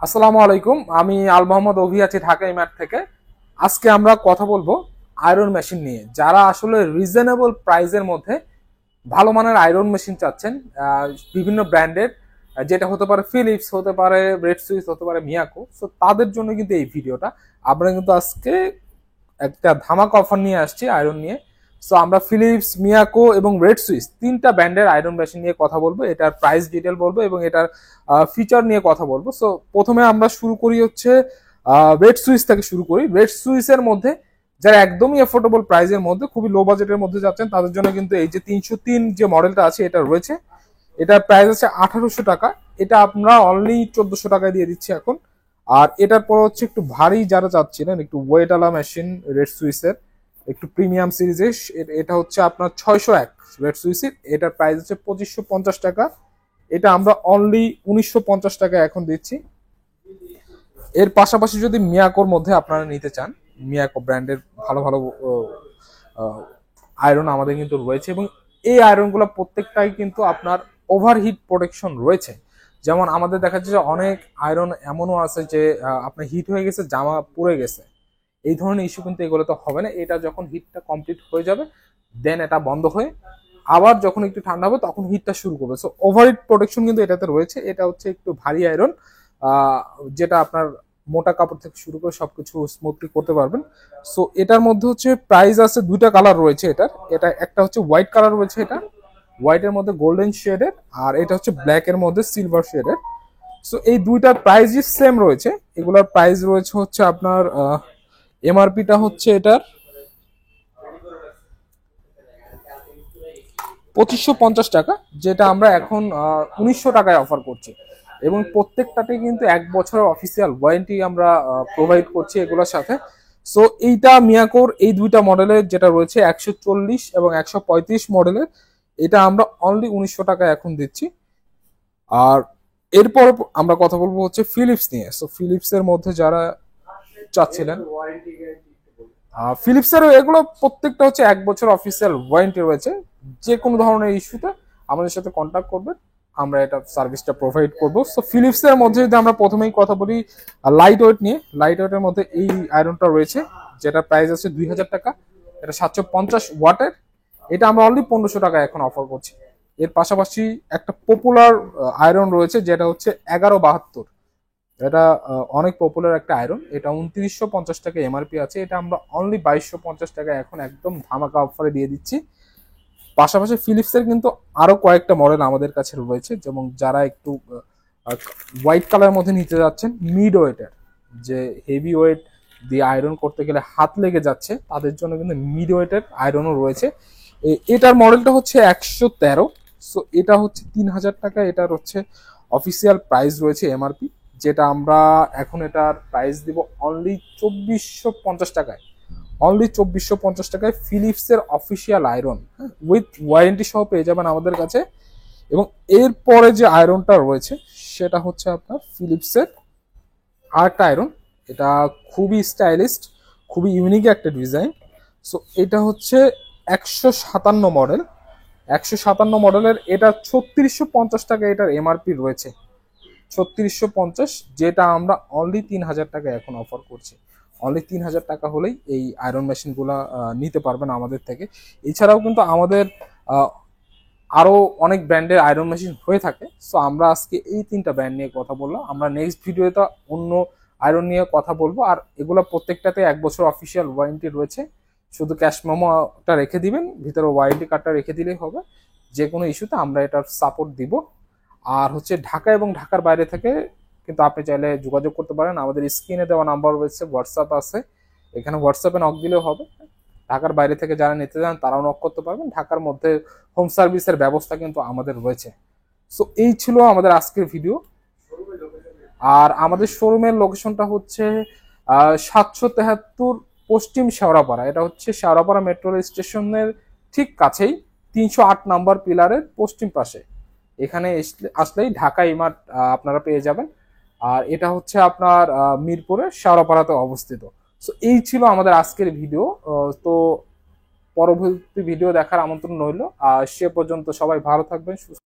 আসসালামু আলাইকুম। আমি আল মোহাম্মদ অভি আছি ঢাকা ইমার্ট থেকে। আজকে আমরা কথা বলবো আয়রন মেশিন নিয়ে। যারা আসলে রিজনেবল প্রাইসের মধ্যে ভালো মানের আয়রন মেশিন চাচ্ছেন, বিভিন্ন ব্র্যান্ডের, যেটা হতে পারে ফিলিপস, হতে পারে রেড সুইস, হতে পারে মিয়াকো, সো তাদের জন্য কিন্তু এই ভিডিওটা। আমরা কিন্তু আজকে একটা ধামাকা অফার নিয়ে আসছি আয়রন নিয়ে। সো আমরা ফিলিপস, মিয়াকো এবং রেড সুইস তিনটা ব্র্যান্ডের আয়রন মেশিন নিয়ে কথা বলবো, এটার প্রাইস ডিটেল বলবো এবং এটার ফিচার নিয়ে কথা বলবো। সো প্রথমে আমরা শুরু করি হচ্ছে রেড সুইস থেকে শুরু করি। রেড সুইসের মধ্যে যারা একদমই এফোর্ডেবল প্রাইসের মধ্যে, খুবই লো বাজেটের মধ্যে যাচ্ছেন, তাদের জন্য কিন্তু এই যে 303 যে মডেলটা আছে এটা রয়েছে। এটার প্রাইস আছে 1800 টাকা। এটা আমরা অনলি 1400 টাকায় দিয়ে দিচ্ছি এখন। আর এটার পর হচ্ছে একটু ভারী যারা চাচ্ছিলেন, একটু ওয়েটালা মেশিন রেড সুইসের, একটু প্রিমিয়াম সিরিজের, এটা হচ্ছে আপনার 601 রেড সুইসের। এটার প্রাইস হচ্ছে 2550 টাকা। এটা আমরা অনলি 1950 টাকা এখন দিচ্ছি। এর পাশাপাশি যদি মিয়াকোর মধ্যে আপনারা নিতে চান, মিয়াকো ব্র্যান্ডের ভালো ভালো আয়রন আমাদের কিন্তু রয়েছে, এবং এই আয়রনগুলো প্রত্যেকটাই কিন্তু আপনার ওভারহিট প্রোটেকশন রয়েছে। যেমন আমাদের দেখা যাচ্ছে যে অনেক আয়রন এমনও আছে যে আপনার হিট হয়ে গেছে, জামা পুড়ে গেছে, এই ধরনের ইস্যু কিন্তু এগুলো তো হবে না। এটা যখন হিটটা কমপ্লিট হয়ে যাবে, দেন এটা বন্ধ হয়ে আবার যখন একটু ঠান্ডা হবে তখন হিটটা শুরু করবে। সো ওভারহিট প্রোটেকশন কিন্তু এটাতে রয়েছে। এটা হচ্ছে একটু ভারী আয়রন, যেটা আপনার মোটা কাপড় থেকে শুরু করে সবকিছু স্মুথলি করতে পারবেন। সো এটার মধ্যে হচ্ছে প্রাইস আছে, দুইটা কালার রয়েছে এটার। এটা একটা হচ্ছে হোয়াইট কালার রয়েছে, এটা হোয়াইটের মধ্যে গোল্ডেন শেডের, আর এটা হচ্ছে ব্ল্যাক এর মধ্যে সিলভার শেডের। সো এই দুইটার প্রাইসই সেম রয়েছে। এগুলোর প্রাইস রয়েছে হচ্ছে আপনার এমআরপিটা হচ্ছে এটার 2550 টাকা, যেটা আমরা এখন 1900 টাকায় অফার করছি। এবং প্রত্যেকটাতে কিন্তু 1 বছরের অফিসিয়াল ওয়ারেন্টি আমরা প্রোভাইড করছি এগুলোর সাথে। সো এইটা মিয়াকোর এই দুইটা মডেলের যেটা রয়েছে 140 এবং 135 মডেলের, এটা আমরা অনলি 1900 টাকায় এখন দিচ্ছি। আর এরপর আমরা কথা বলবো হচ্ছে ফিলিপস নিয়ে। সো ফিলিপসের মধ্যে যারা চাচ্ছিলেন, ফিলিপসের এগুলো প্রত্যেকটা হচ্ছে 1 বছর অফিসিয়াল ওয়ারেন্টি রয়েছে। যে কোনো ধরনের ইস্যুতে আমাদের সাথে কন্ট্যাক্ট করবেন, আমরা এটা সার্ভিসটা প্রোভাইড করবো। সো ফিলিপসের মধ্যে যদি আমরা প্রথমেই কথা বলি লাইট ওয়েট নিয়ে, লাইট ওয়েটের মধ্যে এই আয়রনটা রয়েছে, যেটা প্রাইস আছে 2000 টাকা। এটা 750 ওয়াটের। এটা আমরা অনলি 1500 টাকায় এখন অফার করছি। এর পাশাপাশি একটা পপুলার আয়রন রয়েছে, যেটা হচ্ছে 1172। এটা অনেক পপুলার একটা আয়রন। এটা 2950 টাকা এমআরপি আছে। এটা আমরা অনলি 2250 টাকা এখন একদম ধামাকা অফারে দিয়ে দিচ্ছি। পাশাপাশি ফিলিপসের কিন্তু আরো কয়েকটা মডেল আমাদের কাছে রয়েছে, যেমন যারা একটু হোয়াইট কালার মধ্যে নিতে যাচ্ছেন, মিড ওয়েটের, যে হেভি ওয়েট দিয়ে আয়রন করতে গেলে হাত লেগে যাচ্ছে, তাদের জন্য কিন্তু মিড ওয়েটের আয়রনও রয়েছে। এটার মডেলটা হচ্ছে 113। সো এটা হচ্ছে 3000 টাকা। এটার হচ্ছে অফিসিয়াল প্রাইস রয়েছে এমআরপি, যেটা আমরা এখন এটার প্রাইস দিব অনলি 2450 টাকায়। অনলি 2450 টাকায় ফিলিপসের অফিসিয়াল আয়রন উইথ ওয়ারেন্টি সহ পেয়ে যাবেন আমাদের কাছে। এবং এরপরে যে আয়রনটা রয়েছে সেটা হচ্ছে আপনার ফিলিপসের আরেকটা আয়রন। এটা খুবই স্টাইলিস্ট, খুবই ইউনিক একটা ডিজাইন। সো এটা হচ্ছে 157 মডেল। 157 মডেলের এটা 3650 টাকা এটার এমআরপি রয়েছে। 3650, যেটা আমরা অনলি 3000 টাকা এখন অফার করছি। অনলি 3000 টাকা হলেই এই আয়রন মেশিনগুলো নিতে পারবেন আমাদের থেকে। এছাড়াও কিন্তু আমাদের আরো অনেক ব্র্যান্ডের আয়রন মেশিন হয়ে থাকে। সো আমরা আজকে এই তিনটা ব্র্যান্ড নিয়ে কথা বললাম। আমরা নেক্সট ভিডিওতে অন্য আয়রন নিয়ে কথা বলবো। আর এগুলো প্রত্যেকটাতে 1 বছর অফিসিয়াল ওয়ারেন্টি রয়েছে। শুধু ক্যাশ মেমোটা রেখে দিবেন, ভিতরে ওয়ারেন্টি কার্ডটা রেখে দিলেই হবে। যে কোনো ইস্যুতে আমরা এটার সাপোর্ট দিব। আর হচ্ছে ঢাকা এবং ঢাকার বাইরে থেকে কিন্তু আপনি চাইলে যোগাযোগ করতে পারেন। আমাদের স্ক্রিনে দেওয়া নাম্বার রয়েছে, হোয়াটসঅ্যাপ আছে, এখানে হোয়াটসঅ্যাপে নক দিলেও হবে। ঢাকার বাইরে থেকে যারা নিতে চান তারাও নক করতে পারবেন। ঢাকার মধ্যে হোম সার্ভিসের ব্যবস্থা কিন্তু আমাদের রয়েছে। সো এই ছিল আমাদের আজকের ভিডিও। আর আমাদের শোরুমের লোকেশনটা হচ্ছে 773 পশ্চিম শেওড়াপাড়া। এটা হচ্ছে শেওড়াপাড়া মেট্রো স্টেশনের ঠিক কাছেই, 308 নাম্বার পিলারের পশ্চিম পাশে। এখানে আসলেই ঢাকা ইমার্ট আপনারা পেয়ে যাবেন। আর এটা হচ্ছে আপনার মিরপুরের শেওড়াপাড়াতে অবস্থিত। সো এই ছিল আমাদের আজকের ভিডিও। তো পরবর্তী ভিডিও দেখার আমন্ত্রণ রইল। সে পর্যন্ত সবাই ভালো থাকবেন, সুস্থ